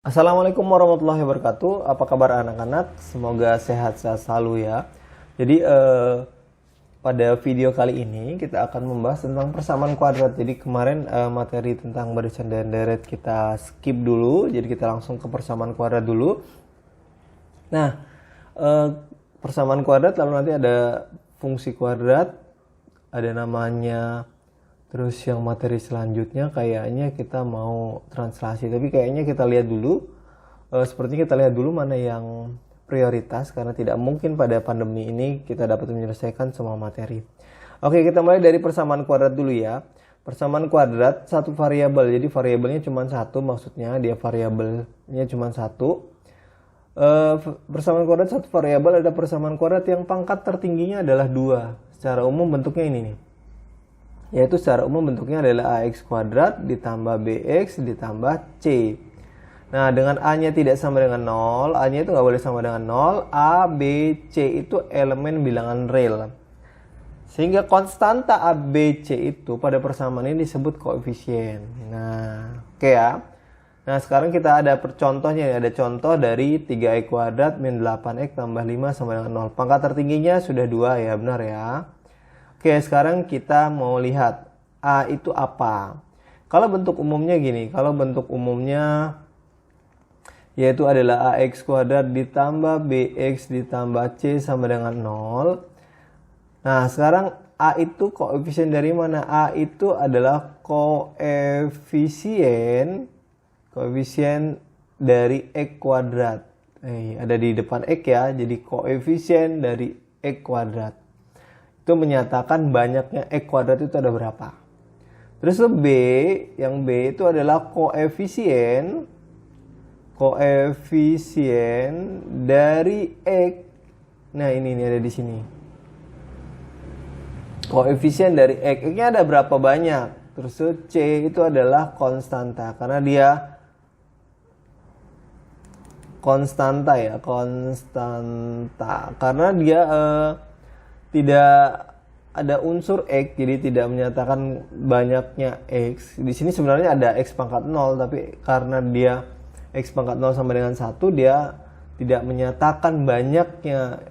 Assalamualaikum warahmatullahi wabarakatuh. Apa kabar anak-anak? Semoga sehat-sehat selalu ya. Jadi pada video kali ini kita akan membahas tentang persamaan kuadrat. Jadi kemarin materi tentang barisan dan deret kita skip dulu. Jadi kita langsung ke persamaan kuadrat dulu. Nah, persamaan kuadrat lalu nanti ada fungsi kuadrat, ada namanya. Terus yang materi selanjutnya kayaknya kita mau translasi, tapi kayaknya kita lihat dulu, sepertinya kita lihat dulu mana yang prioritas, karena tidak mungkin pada pandemi ini kita dapat menyelesaikan semua materi. Oke, kita mulai dari persamaan kuadrat dulu ya. Persamaan kuadrat satu variabel, jadi variabelnya cuma satu, maksudnya dia variabelnya cuma satu. Persamaan kuadrat satu variabel, ada persamaan kuadrat yang pangkat tertingginya adalah 2. Secara umum bentuknya ini nih. Yaitu secara umum bentuknya adalah ax kuadrat ditambah bx ditambah c. Nah, dengan a-nya tidak sama dengan 0, a-nya itu nggak boleh sama dengan 0, a, b, c itu elemen bilangan real. Sehingga konstanta a, b, c itu pada persamaan ini disebut koefisien. Nah, oke ya. Nah, sekarang kita ada contohnya, ada contoh dari 3x kuadrat min 8x tambah 5 sama dengan 0. Pangkat tertingginya sudah 2 ya, benar ya. Oke, sekarang kita mau lihat A itu apa. Kalau bentuk umumnya gini, kalau bentuk umumnya yaitu adalah ax kuadrat ditambah bx ditambah c sama dengan 0. Nah, sekarang A itu koefisien dari mana? A itu adalah koefisien dari x kuadrat. Ada di depan x ya, jadi koefisien dari x kuadrat. Itu menyatakan banyaknya x kuadrat itu ada berapa. Terus B, yang B itu adalah koefisien dari x. Nah, ini ada di sini. Koefisien dari x. X-nya ada berapa banyak? Terus C itu adalah konstanta, karena dia konstanta ya, konstanta. Karena dia tidak ada unsur x, jadi tidak menyatakan banyaknya x. Di sini sebenarnya ada x pangkat 0, tapi karena dia x pangkat 0 sama dengan 1, dia tidak menyatakan banyaknya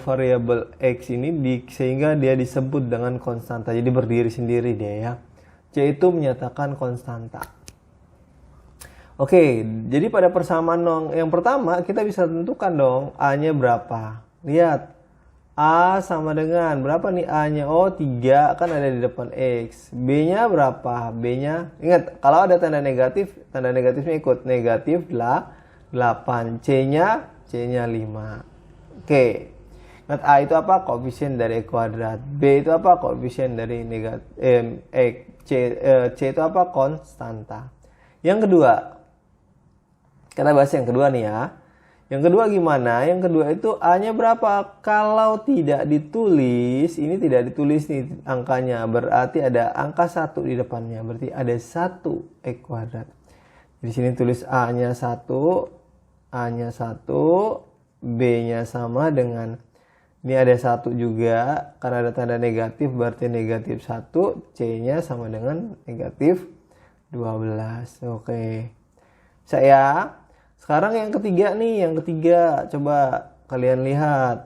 variabel x ini, sehingga dia disebut dengan konstanta. Jadi berdiri sendiri dia ya. C itu menyatakan konstanta. Oke, jadi pada persamaan yang pertama kita bisa tentukan dong A-nya berapa. Lihat. A sama dengan berapa nih A-nya? Oh, 3 kan ada di depan X. B-nya berapa? B-nya, ingat kalau ada tanda negatifnya ikut. Negatif 8. C-nya 5. Oke. Ingat A itu apa? Koefisien dari X kuadrat. B itu apa? Koefisien dari X. C itu apa? Konstanta. Yang kedua, kita bahas yang kedua nih ya. Yang kedua gimana? Yang kedua itu A-nya berapa? Kalau tidak ditulis, ini tidak ditulis nih angkanya, berarti ada angka 1 di depannya. Berarti ada 1 x kuadrat. Di sini tulis A-nya 1, A-nya 1, B-nya sama dengan, ini ada 1 juga, karena ada tanda negatif berarti negatif 1, C-nya sama dengan negatif 12. Oke. Sekarang yang ketiga nih, coba kalian lihat.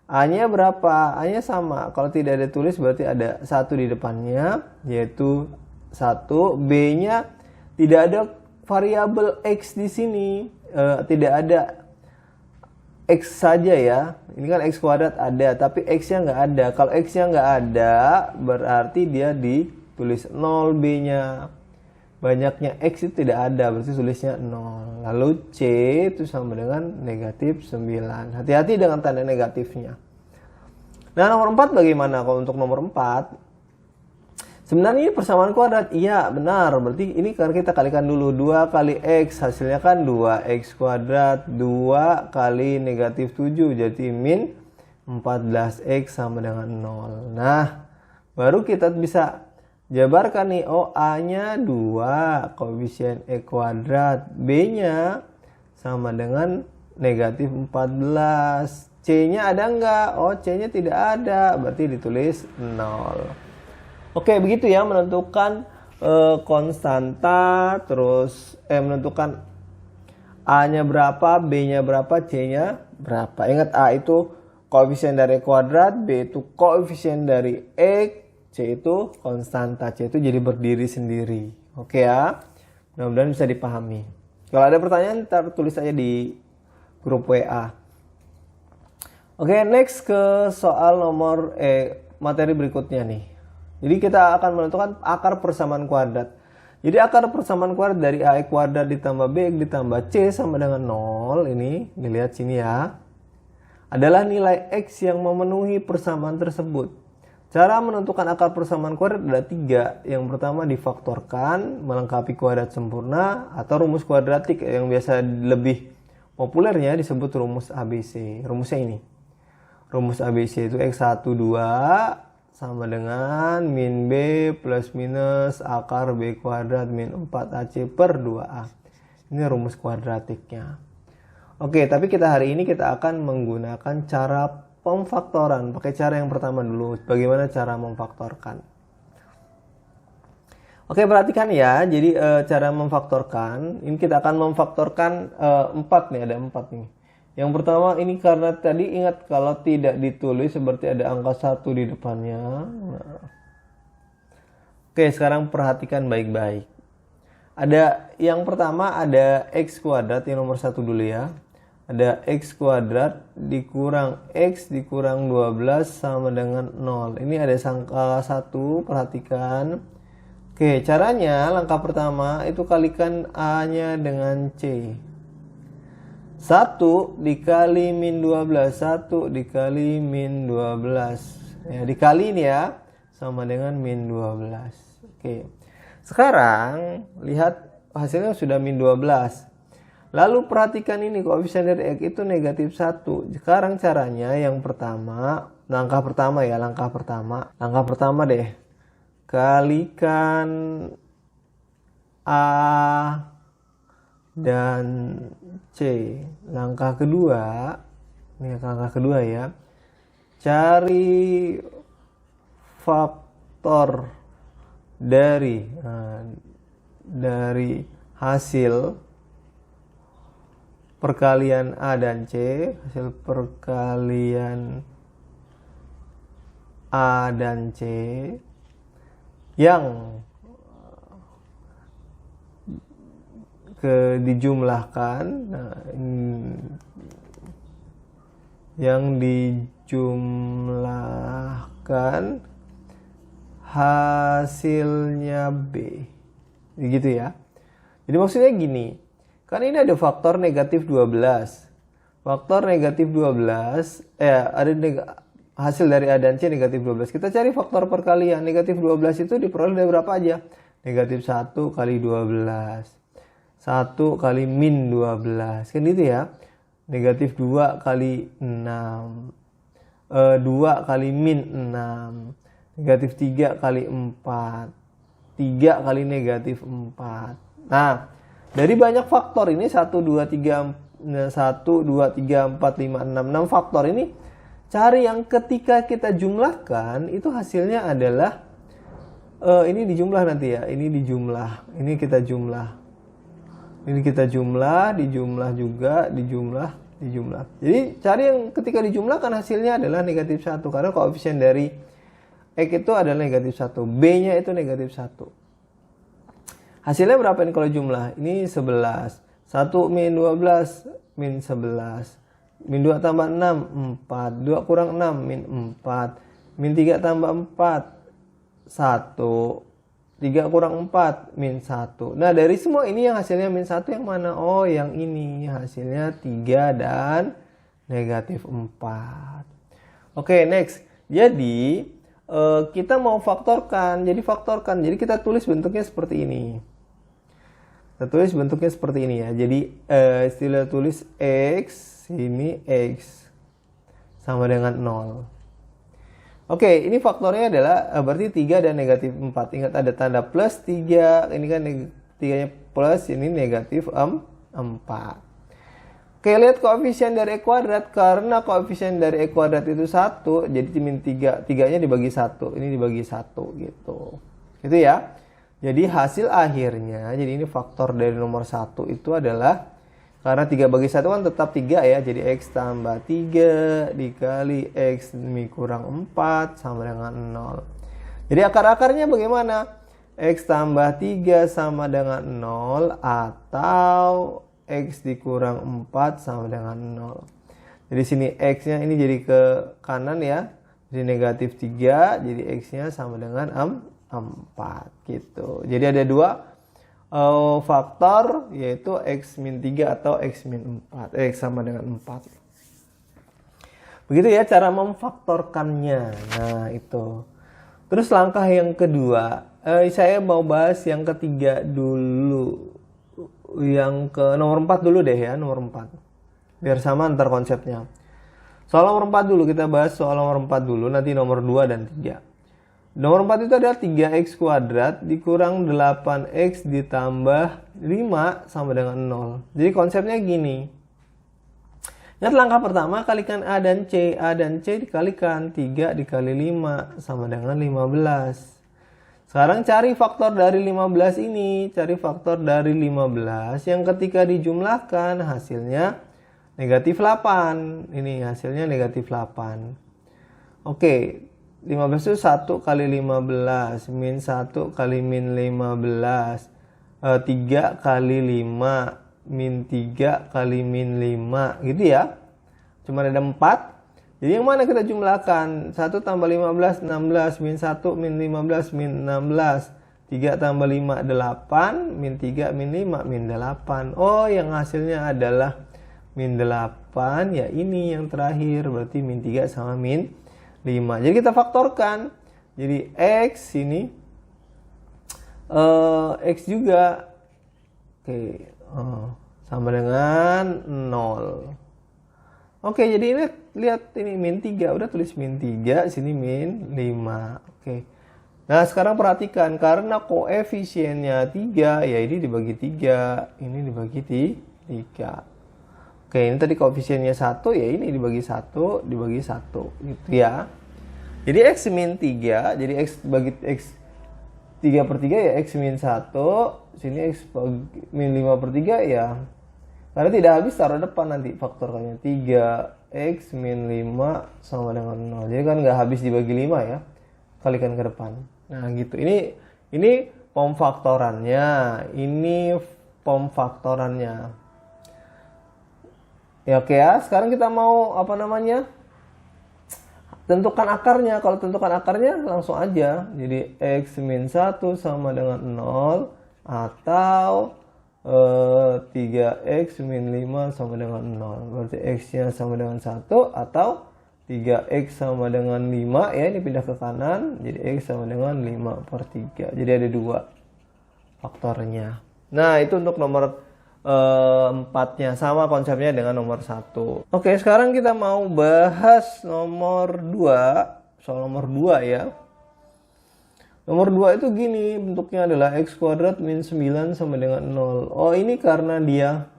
A-nya berapa? A-nya sama. Kalau tidak ada tulis berarti ada 1 di depannya, yaitu 1. B-nya tidak ada variabel X di sini. Tidak ada X saja ya. Ini kan X kuadrat ada, tapi X-nya nggak ada. Kalau X-nya nggak ada, berarti dia ditulis 0 B-nya. Banyaknya X itu tidak ada, berarti tulisnya 0. Lalu C itu sama dengan negatif 9. Hati-hati dengan tanda negatifnya. Nah, nomor 4 bagaimana? Kalau untuk nomor 4, sebenarnya ini persamaan kuadrat. Iya, benar. Berarti ini kan kita kalikan dulu. 2 kali X, hasilnya kan 2X kuadrat. 2 kali negatif 7, jadi min 14X sama dengan 0. Nah, baru kita bisa jabarkan nih, oh A-nya 2, koefisien X kuadrat. B-nya sama dengan negatif 14. C-nya ada enggak? Oh, C-nya tidak ada, berarti ditulis 0. Oke, begitu ya menentukan konstanta, terus menentukan A-nya berapa, B-nya berapa, C-nya berapa. Ingat, A itu koefisien dari kuadrat, B itu koefisien dari X, C itu konstanta. C itu jadi berdiri sendiri. Oke ya, mudah-mudahan bisa dipahami. Kalau ada pertanyaan, ntar tulis aja di grup WA. Oke, next ke soal nomor materi berikutnya nih. Jadi kita akan menentukan akar persamaan kuadrat. Jadi akar persamaan kuadrat dari AX kuadrat ditambah BX ditambah C sama dengan 0. Ini dilihat sini ya. Adalah nilai X yang memenuhi persamaan tersebut. Cara menentukan akar persamaan kuadrat ada 3. Yang pertama difaktorkan, melengkapi kuadrat sempurna, atau rumus kuadratik yang biasa lebih populernya disebut rumus ABC. Rumusnya ini. Rumus ABC itu X1, 2 sama dengan min B plus minus akar B kuadrat min 4AC per 2A. Ini rumus kuadratiknya. Oke, tapi hari ini kita akan menggunakan cara pemfaktoran. Pakai cara yang pertama dulu. Bagaimana cara memfaktorkan? Oke, perhatikan ya. Jadi cara memfaktorkan. Ini kita akan memfaktorkan 4 nih. Ada 4 nih. Yang pertama ini karena tadi ingat kalau tidak ditulis seperti ada angka 1 di depannya. Oke, sekarang perhatikan baik-baik. Yang pertama ada X kuadrat yang nomor 1 dulu ya. Ada X kuadrat dikurang X dikurang 12 sama dengan 0. Ini ada angka 1, perhatikan. Oke, caranya langkah pertama itu kalikan A-nya dengan C. 1 dikali min 12, 1 dikali min 12. Ya, dikali ini ya, sama dengan min 12. Oke. Sekarang lihat hasilnya sudah min 12. Lalu perhatikan ini koefisien dari X itu negatif 1. Sekarang caranya yang pertama, langkah pertama deh. Kalikan A dan C. Langkah kedua, ini langkah kedua ya. Cari faktor dari hasil perkalian A dan C, hasil perkalian A dan C yang dijumlahkan. Nah, yang dijumlahkan hasilnya B. Gitu ya. Jadi maksudnya gini. Kan ini ada faktor negatif 12. Faktor negatif 12, hasil dari A dan C negatif 12. Kita cari faktor perkalian. Negatif 12 itu diperoleh dari berapa aja? Negatif 1 kali 12. 1 kali min 12. Kan gitu ya. Negatif 2 kali 6. 2 kali min 6. Negatif 3 kali 4. 3 kali negatif 4. Nah, dari banyak faktor ini 1, 2, 3, 4, 5, 6 faktor ini, cari yang ketika kita jumlahkan itu hasilnya adalah ini dijumlah nanti ya, ini dijumlah, ini kita jumlah. Ini kita jumlah, dijumlah juga, dijumlah. Jadi cari yang ketika dijumlahkan hasilnya adalah negatif 1 karena koefisien dari X itu adalah negatif 1, B-nya itu negatif 1. Hasilnya berapa ini kalau jumlah? Ini 11. 1 min 12 min 11. Min 2 tambah 6, 4. 2 kurang 6, min 4. Min 3 tambah 4, 1. 3 kurang 4, min 1. Nah, dari semua ini yang hasilnya min 1 yang mana? Oh, yang ini. Hasilnya 3 dan negatif 4. Oke, next. Jadi, kita mau faktorkan. Jadi kita tulis bentuknya seperti ini. Kita tulis bentuknya seperti ini ya. Jadi istilah tulis X, ini X sama dengan 0. Oke, ini faktornya adalah berarti 3 dan negatif 4. Ingat ada tanda plus 3, ini kan 3-nya plus, ini negatif 4. Oke, lihat koefisien dari E kuadrat. Karena koefisien dari E kuadrat itu 1, jadi min 3. 3-nya dibagi 1, ini dibagi 1 gitu. Gitu ya. Jadi hasil akhirnya, jadi ini faktor dari nomor 1 itu adalah Karena 3 bagi 1 kan tetap 3 ya. Jadi X tambah 3 dikali X kurang 4 sama dengan 0. Jadi akar-akarnya bagaimana? X tambah 3 sama dengan 0 atau X dikurang 4 sama dengan 0. Jadi sini X-nya ini jadi ke kanan ya. Jadi negatif 3, jadi X-nya sama dengan 4 gitu. Jadi ada 2 faktor, yaitu X min 3 atau X min 4. X sama dengan 4. Begitu ya cara memfaktorkannya. Nah itu. Terus langkah yang kedua, saya mau bahas yang ketiga dulu. Yang ke nomor 4 dulu deh ya, nomor 4. Biar sama antar konsepnya. Soal nomor 4 dulu, kita bahas soal nomor 4 dulu, nanti nomor 2 dan 3. Nomor 4 itu adalah 3x kuadrat dikurang 8x ditambah 5 sama dengan 0. Jadi konsepnya gini. Ingat langkah pertama, kalikan A dan C. A dan C dikalikan 3 dikali 5 sama dengan 15. Sekarang cari faktor dari 15 ini. Cari faktor dari 15 yang ketika dijumlahkan hasilnya negatif 8. Ini hasilnya negatif 8. Oke. 15 itu 1 kali 15 min 1 kali min 15 3 kali 5 min 3 kali min 5 gitu ya. Cuma ada 4. Jadi yang mana kita jumlahkan? 1 tambah 15 16 min 1 min 15 min 16 3 tambah 5 8 min 3 min 5 min 8. Oh yang hasilnya adalah min 8 ya ini yang terakhir. Berarti min 3 sama min 5. Jadi kita faktorkan. Jadi X ini X juga oke, sama dengan 0. Oke, jadi ini lihat ini min 3. Udah tulis min 3, sini min 5. Oke. Nah, sekarang perhatikan karena koefisiennya 3, ya ini dibagi 3, ini dibagi 3. Oke, ini tadi koefisiennya 1, ya ini dibagi 1, dibagi 1 gitu ya. Jadi X min 3, jadi X bagi X 3 per 3 ya X min 1, sini X min 5 per 3 ya. Karena tidak habis taruh depan nanti faktornya 3X min 5 sama dengan 0. Jadi kan nggak habis dibagi 5 ya. Kalikan ke depan. Nah gitu, ini pemfaktorannya, ini pemfaktorannya. Ya oke ya, sekarang kita mau apa namanya? Tentukan akarnya. Kalau tentukan akarnya langsung aja. Jadi X min 1 sama dengan 0 atau 3X min 5 sama dengan 0. Berarti X-nya sama dengan 1 atau 3X sama dengan 5 ya. Ini pindah ke kanan. Jadi X sama dengan 5 per 3. Jadi ada 2 faktornya. Nah itu untuk nomor 4-nya, sama konsepnya dengan nomor 1. Oke, sekarang kita mau bahas nomor 2. Soal nomor 2 ya. Nomor 2 itu gini, bentuknya adalah X kuadrat min 9 sama dengan 0. Oh, ini karena dia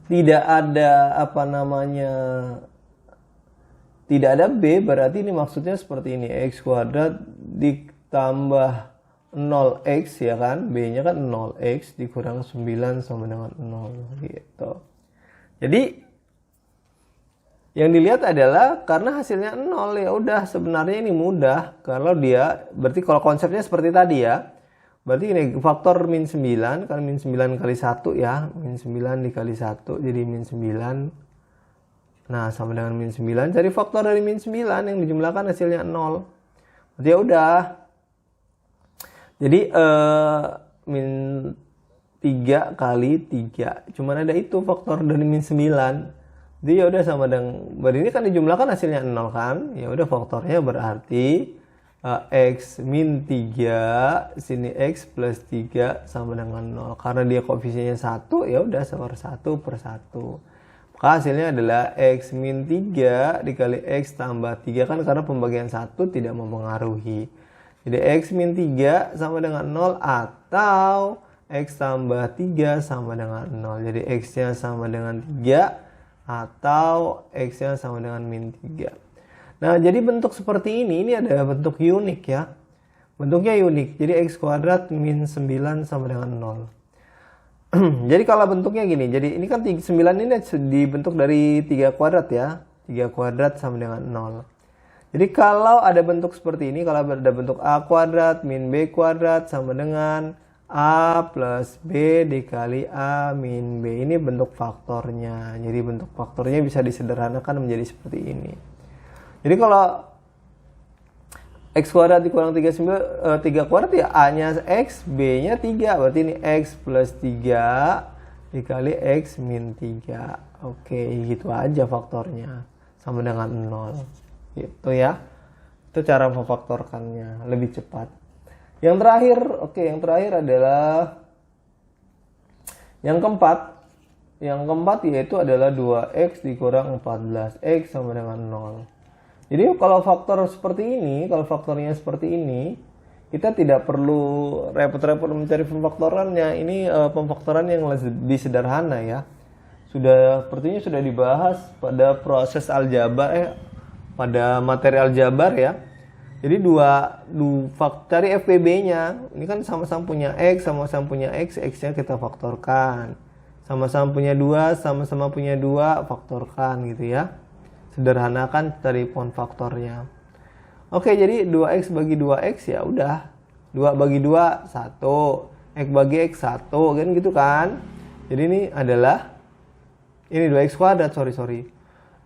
tidak ada apa namanya, tidak ada B, berarti ini maksudnya seperti ini. X kuadrat ditambah 0x ya kan, B-nya kan 0x dikurang 9 sama dengan 0 gitu. Jadi yang dilihat adalah karena hasilnya 0 ya udah sebenarnya ini mudah. Kalau dia berarti kalau konsepnya seperti tadi ya. Berarti ini faktor min 9 kali min 9 kali 1 ya, min 9 dikali 1 jadi min 9. Nah, sama dengan min 9. Cari faktor dari min 9 yang dijumlahkan hasilnya 0. Berarti ya udah. Jadi min 3 kali 3. Cuman ada itu faktor dari min 9. Jadi ya udah sama dengan berarti ini kan dijumlahkan hasilnya 0 kan? Ya udah faktornya berarti X min 3 sini X plus 3 sama dengan 0. Karena dia koefisiennya 1 ya udah sama 1 per 1. Maka hasilnya adalah X min 3 dikali X tambah 3 kan karena pembagian 1 tidak mempengaruhi. Jadi X min 3 sama dengan 0 atau X tambah 3 sama dengan 0. Jadi X-nya sama dengan 3 atau X-nya sama dengan min 3. Nah, jadi bentuk seperti ini ada bentuk unik ya. Bentuknya unik. Jadi X kuadrat min 9 sama dengan 0. Jadi kalau bentuknya gini, jadi ini kan 9 ini dibentuk dari 3 kuadrat ya. 3 kuadrat sama dengan 0. Jadi kalau ada bentuk seperti ini, kalau ada bentuk A kuadrat min B kuadrat sama dengan A plus B dikali A min B. Ini bentuk faktornya. Jadi bentuk faktornya bisa disederhanakan menjadi seperti ini. Jadi kalau X kuadrat dikurang 3 kuadrat ya A-nya X, B-nya 3. Berarti ini X plus 3 dikali X min 3. Oke, gitu aja faktornya. Sama dengan 0. Gitu ya. Itu cara memfaktorkannya. Lebih cepat. Yang terakhir, yang terakhir adalah yang keempat. Yang keempat yaitu adalah 2X dikurang 14X sama dengan 0. Jadi kalau faktor seperti ini, kalau faktornya seperti ini, kita tidak perlu repot-repot mencari pemfaktorannya. Ini pemfaktoran yang lebih sederhana ya. Sepertinya sudah dibahas pada proses aljabar, pada materi aljabar ya. Jadi cari FPB-nya. Ini kan sama-sama punya X, sama-sama punya X, X-nya kita faktorkan. Sama-sama punya 2, sama-sama punya 2, faktorkan gitu ya. Sederhanakan dari faktornya. Oke, jadi 2X bagi 2X ya udah. 2 bagi 2, 1. X bagi X, 1. Kan gitu kan. Jadi ini adalah, ini 2X kuadrat, sorry.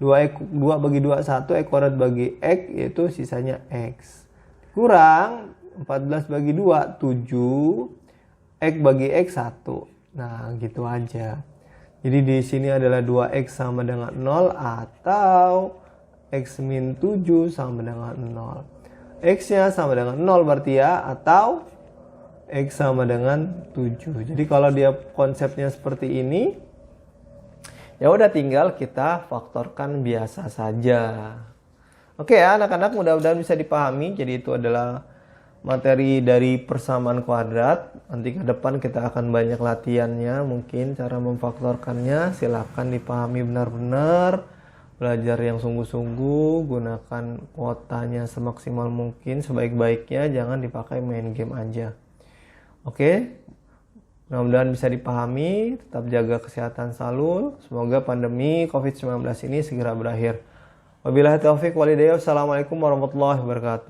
2 bagi 2, 1. X kuadrat bagi X, yaitu sisanya X. Kurang, 14 bagi 2, 7. X bagi X, 1. Nah, gitu aja. Jadi di sini adalah 2X sama dengan 0 atau X min 7 sama dengan 0. X-nya sama dengan 0 berarti ya, atau X sama dengan 7. Jadi kalau dia konsepnya seperti ini, ya udah tinggal kita faktorkan biasa saja. Oke ya anak-anak, mudah-mudahan bisa dipahami. Jadi itu adalah materi dari persamaan kuadrat. Nanti ke depan kita akan banyak latihannya, mungkin cara memfaktorkannya. Silahkan dipahami benar-benar, belajar yang sungguh-sungguh, gunakan kuotanya semaksimal mungkin, sebaik-baiknya, jangan dipakai main game aja. Oke, mudah-mudahan bisa dipahami. Tetap jaga kesehatan selalu. Semoga pandemi COVID-19 ini segera berakhir. Wabillahi taufiq walhidayah. Wassalamualaikum warahmatullahi wabarakatuh.